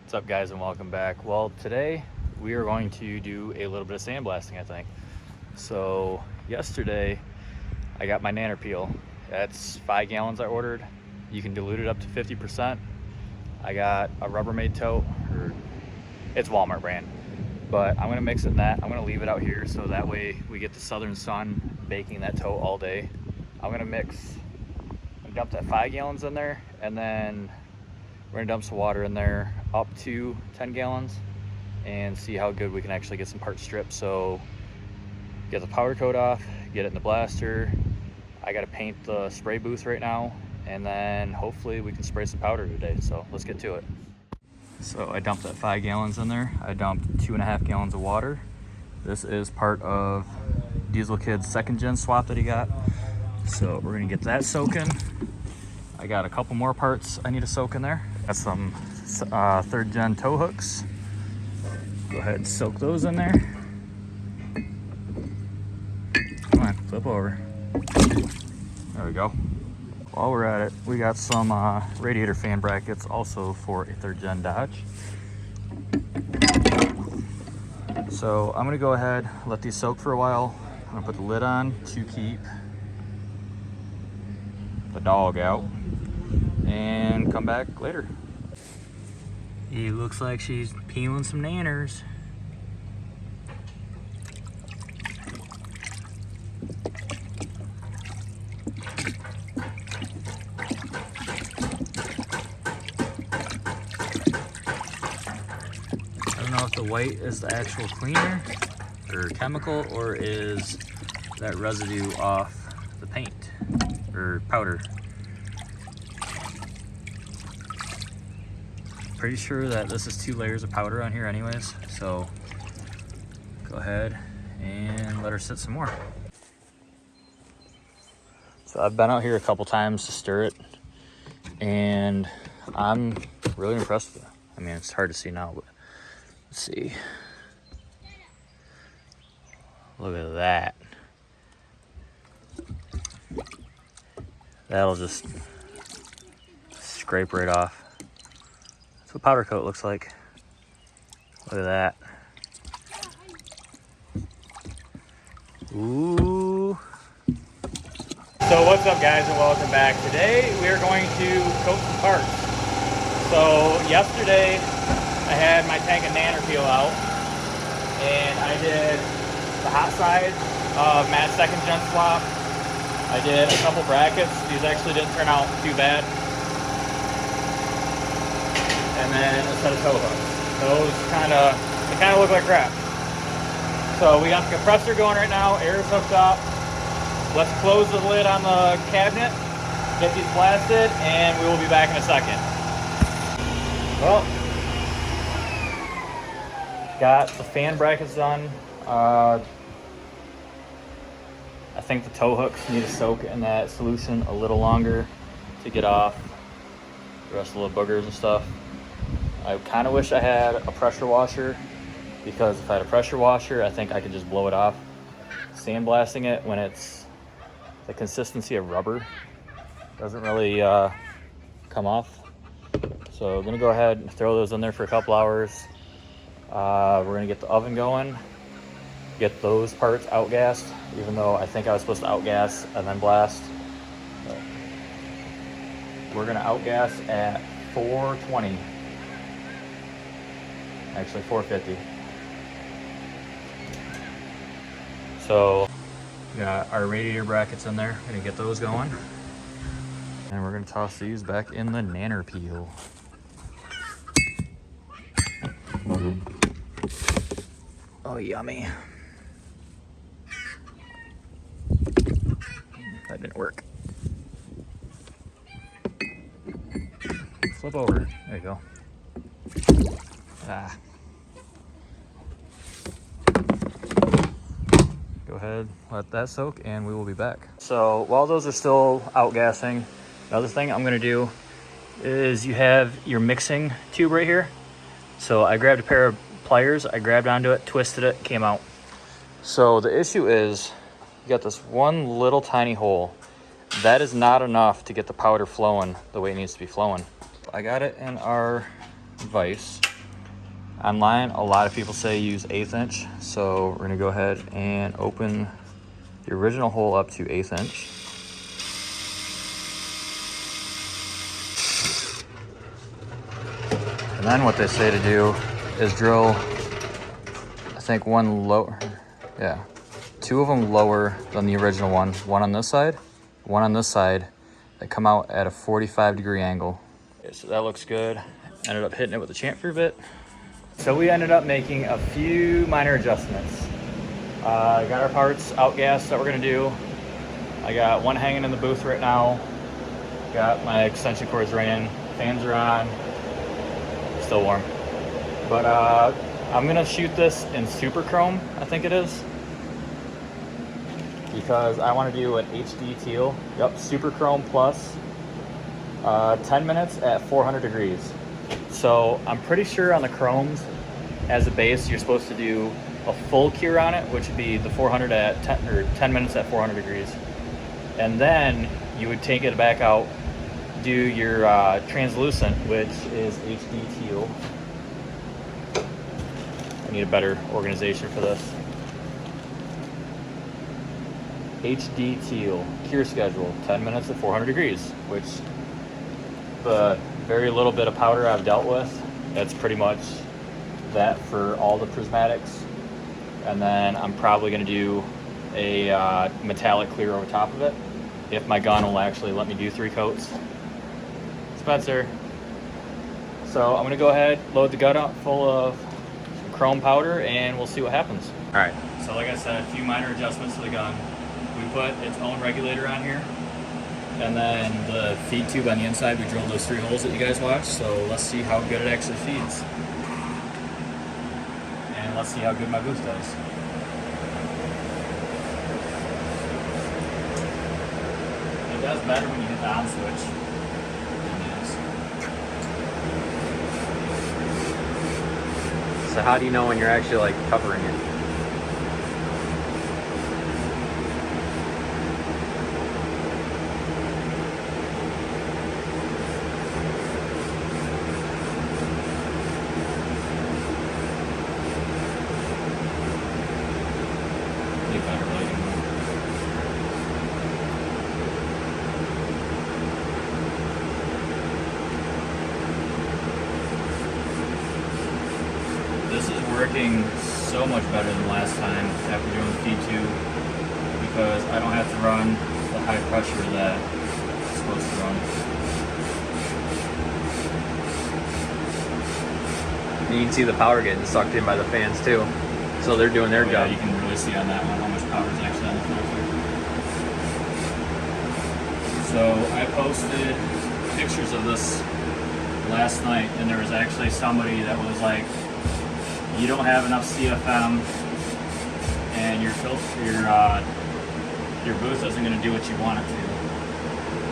What's up, guys, and welcome back. Well, today we are going to do a little bit of sandblasting, I think. So yesterday I got my nanner peel. That's 5 gallons I ordered. You can dilute it up to 50%. I got a Rubbermaid tote, or it's Walmart brand, but I'm gonna mix it in that. I'm gonna leave it out here so that way we get the southern sun baking that tote all day. I'm gonna dump that 5 gallons in there, and then we're gonna dump some water in there up to 10 gallons and see how good we can actually get some parts stripped. So get the powder coat off, get it in the blaster. I gotta paint the spray booth right now, and then hopefully we can spray some powder today. So let's get to it. So I dumped that 5 gallons in there. I dumped 2.5 gallons of water. This is part of Diesel Kid's 2nd gen swap that he got. So we're gonna get that soaking. I got a couple more parts I need to soak in there. Got some 3rd gen tow hooks. Go ahead and soak those in there. Come on, flip over. There we go. While we're at it, we got some radiator fan brackets also for a 3rd gen Dodge. So I'm gonna go ahead, let these soak for a while. I'm gonna put the lid on to keep the dog out and come back later. It looks like she's peeling some nanners. I don't know if the white is the actual cleaner or chemical, or is that residue off the paint or powder. Pretty sure that this is 2 layers of powder on here anyways, so go ahead and let her sit some more. So I've been out here a couple times to stir it, and I'm really impressed with it. I mean, it's hard to see now, but let's see. Look at that. That'll just scrape right off. That's what powder coat looks like. Look at that. Ooh. So what's up, guys, and welcome back. Today we are going to coat some parts. So yesterday I had my tank of nanner peel out, and I did the hot side of Matt's 2nd gen swap. I did a couple brackets. These actually didn't turn out too bad. And then a set of tow hooks. Those kind of look like crap. So we got the compressor going right now. Air's hooked up. Let's close the lid on the cabinet, get these blasted, and we will be back in a second. Well, got the fan brackets done. I think the tow hooks need to soak in that solution a little longer to get off the rest of the boogers and stuff. I kind of wish I had a pressure washer, because if I had a pressure washer, I think I could just blow it off. Sandblasting it when it's the consistency of rubber doesn't really come off. So I'm gonna go ahead and throw those in there for a couple hours. We're gonna get the oven going, get those parts outgassed, even though I think I was supposed to outgas and then blast. But we're gonna outgas at 420. Actually 450. So we got our radiator brackets in there. We're gonna get those going, and we're gonna toss these back in the nanner peel. Oh, yummy. That didn't work. Flip over. There you go. Go ahead, let that soak, and we will be back. So while those are still outgassing, another thing I'm gonna do is, you have your mixing tube right here. So I grabbed a pair of pliers, I grabbed onto it, twisted it, came out. So the issue is, you got this one little tiny hole. That is not enough to get the powder flowing the way it needs to be flowing. I got it in our vise. Online, a lot of people say use 1/8 inch, so we're gonna go ahead and open the original hole up to 1/8 inch. And then what they say to do is drill, I think one lower, yeah, 2 of them lower than the original one. One on this side, one on this side. They come out at a 45-degree angle. Okay, so that looks good. Ended up hitting it with a chamfer bit. So we ended up making a few minor adjustments. Got our parts outgassed that we're gonna do. I got one hanging in the booth right now. Got my extension cords running. Fans are on. Still warm. But I'm gonna shoot this in Super Chrome, I think it is. Because I wanna do an HD teal. Yep, Super Chrome Plus. 10 minutes at 400 degrees. So I'm pretty sure on the chromes, as a base, you're supposed to do a full cure on it, which would be the 400 at 10 minutes at 400 degrees. And then you would take it back out, do your translucent, which is HD teal. I need a better organization for this. HD teal, cure schedule, 10 minutes at 400 degrees, which the very little bit of powder I've dealt with, that's pretty much that for all the prismatics. And then I'm probably gonna do a metallic clear over top of it, if my gun will actually let me do 3 coats. Spencer. So I'm gonna go ahead, load the gun up full of some chrome powder, and we'll see what happens. All right, so like I said, a few minor adjustments to the gun. We put its own regulator on here. And then the feed tube on the inside, we drilled those 3 holes that you guys watched. So let's see how good it actually feeds. And let's see how good my boost does. It does better when you hit the on switch. So how do you know when you're actually like covering it? This is working so much better than last time after doing the feed tube, because I don't have to run the high pressure that it's supposed to run. You can see the power getting sucked in by the fans too. So they're doing their job. You can really see on that one how much power is actually on the filter. So I posted pictures of this last night, and there was actually somebody that was like, you don't have enough CFM, and your boost isn't going to do what you want it to.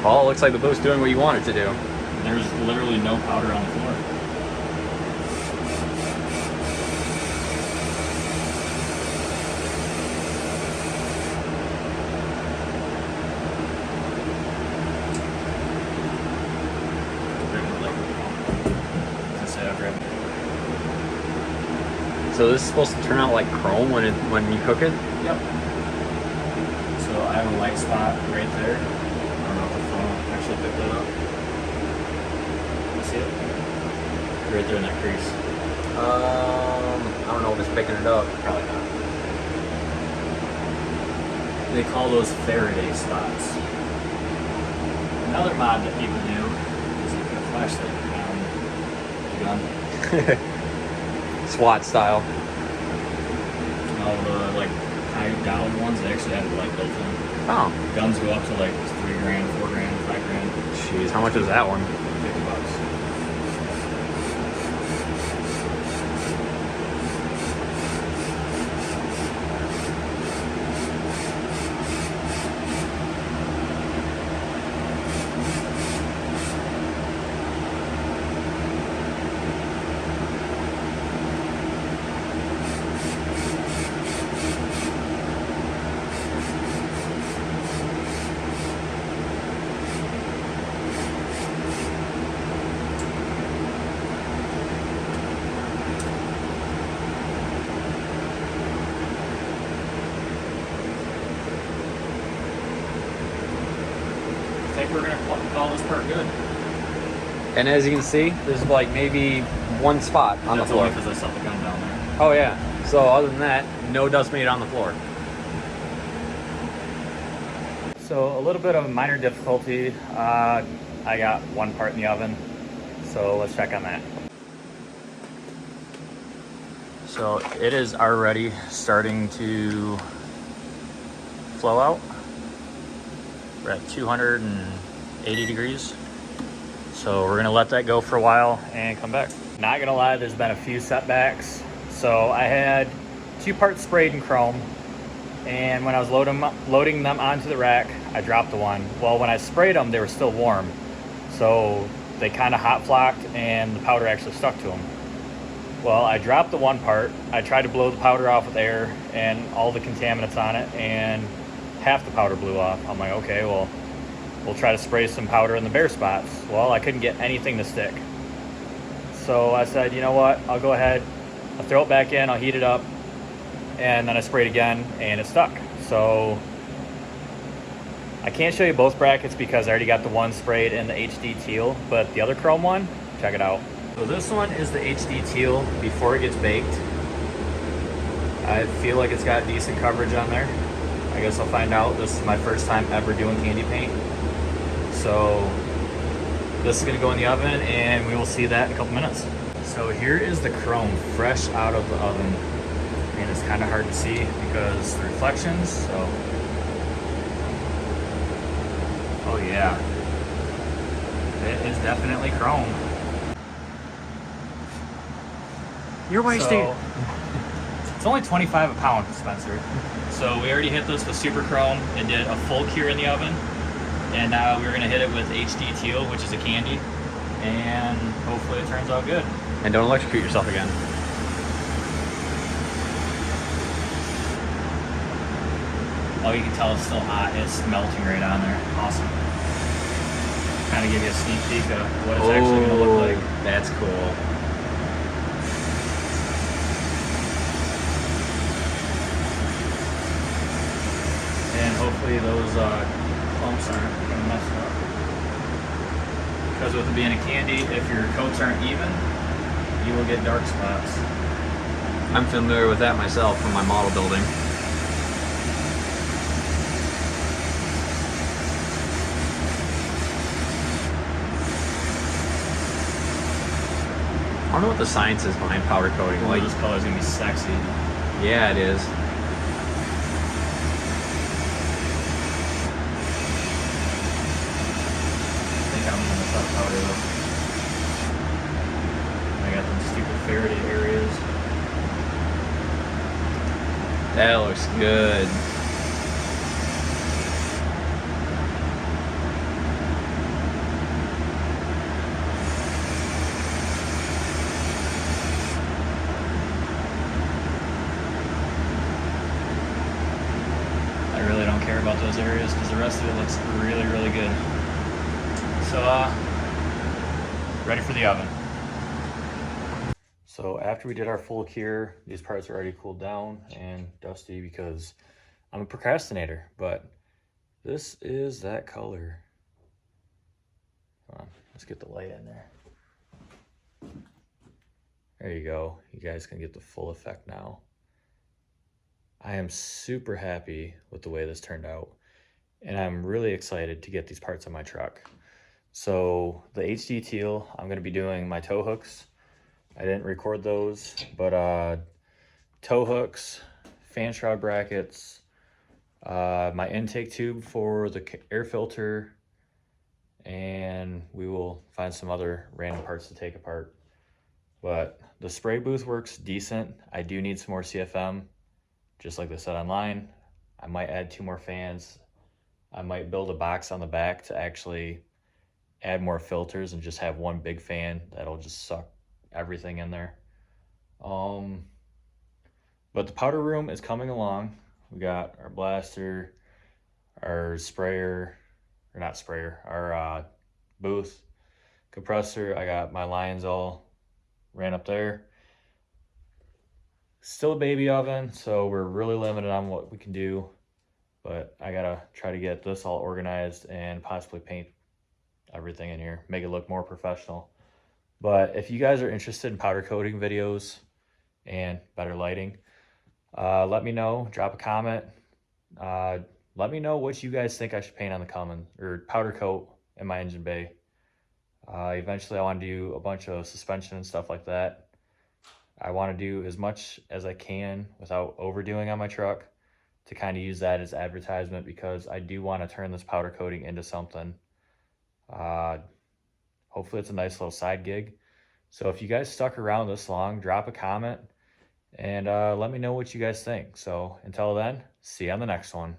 Well, it looks like the boost's doing what you want it to do. There's literally no powder on the floor. So this is supposed to turn out like chrome when you cook it? Yep. So I have a white spot right there. I don't know if the phone actually picked that up. You see it? Right there in that crease. I don't know if it's picking it up. Probably not. They call those Faraday spots. Another mod that people do is you put a flashlight on the gun. SWAT style. All the like high down ones, they actually have a light built in. Oh. Guns go up to like $3 grand, $4 grand, $5 grand. Jeez, how much is that one? $50. part good. And as you can see, there's like maybe one spot on the That's floor. only because I set the gun down there. Oh yeah. So other than that, no dust made on the floor. So a little bit of minor difficulty. I got one part in the oven, so let's check on that. So it is already starting to flow out. We're at 280 degrees. So we're gonna let that go for a while and come back. Not gonna lie, there's been a few setbacks. So I had 2 parts sprayed in chrome, and when I was loading them onto the rack, I dropped the one. Well, when I sprayed them, they were still warm. So they kind of hot flocked and the powder actually stuck to them. Well, I dropped the one part. I tried to blow the powder off with air and all the contaminants on it, and half the powder blew off. I'm like, okay, well, we'll try to spray some powder in the bare spots. Well, I couldn't get anything to stick. So I said, you know what, I'll go ahead, I'll throw it back in, I'll heat it up, and then I sprayed again and it stuck. So I can't show you both brackets because I already got the one sprayed in the HD teal, but the other chrome one, check it out. So this one is the HD teal before it gets baked. I feel like it's got decent coverage on there. I guess I'll find out. This is my first time ever doing candy paint. So this is gonna go in the oven and we will see that in a couple minutes. So here is the chrome fresh out of the oven. And it's kind of hard to see because the reflections, so. Oh yeah, it is definitely chrome. You're wasting. So, it's only 25 a pound, Spencer. So we already hit this with super chrome and did a full cure in the oven. And now we're gonna hit it with HD teal, which is a candy. And hopefully it turns out good. And don't electrocute yourself again. Oh, you can tell it's still hot. It's melting right on there. Awesome. Kind of give you a sneak peek of what it's actually gonna look like. That's cool. And hopefully those clumps aren't gonna mess it up. Because with it being a candy, if your coats aren't even, you will get dark spots. I'm familiar with that myself from my model building. I don't know what the science is behind powder coating. Ooh, Like, this color's gonna be sexy. yeah, it is. I think I'm gonna stop powder though. I got them stupid Faraday areas. That looks good. I really don't care about those areas because the rest of it looks really, really good. So, ready for the oven. So after we did our full cure, these parts are already cooled down and dusty because I'm a procrastinator, but this is that color. Come on, let's get the light in there. There you go. You guys can get the full effect now. I am super happy with the way this turned out, and I'm really excited to get these parts on my truck. So the HD teal, I'm gonna be doing my tow hooks. I didn't record those, but tow hooks, fan shroud brackets, my intake tube for the air filter, and we will find some other random parts to take apart. But the spray booth works decent. I do need some more CFM, just like they said online. I might add 2 more fans. I might build a box on the back to actually add more filters and just have one big fan that'll just suck everything in there. But the powder room is coming along. We got our blaster, our sprayer, or not sprayer, our booth, compressor. I got my lines all ran up there. Still a baby oven, so we're really limited on what we can do, but I gotta try to get this all organized and possibly paint everything in here, make it look more professional. But if you guys are interested in powder coating videos and better lighting, let me know, drop a comment. Let me know what you guys think I should paint on the Cummins or powder coat in my engine bay. Eventually I want to do a bunch of suspension and stuff like that. I want to do as much as I can without overdoing on my truck to kind of use that as advertisement, because I do want to turn this powder coating into something. Hopefully it's a nice little side gig. So if you guys stuck around this long, drop a comment and let me know what you guys think. So until then, see you on the next one.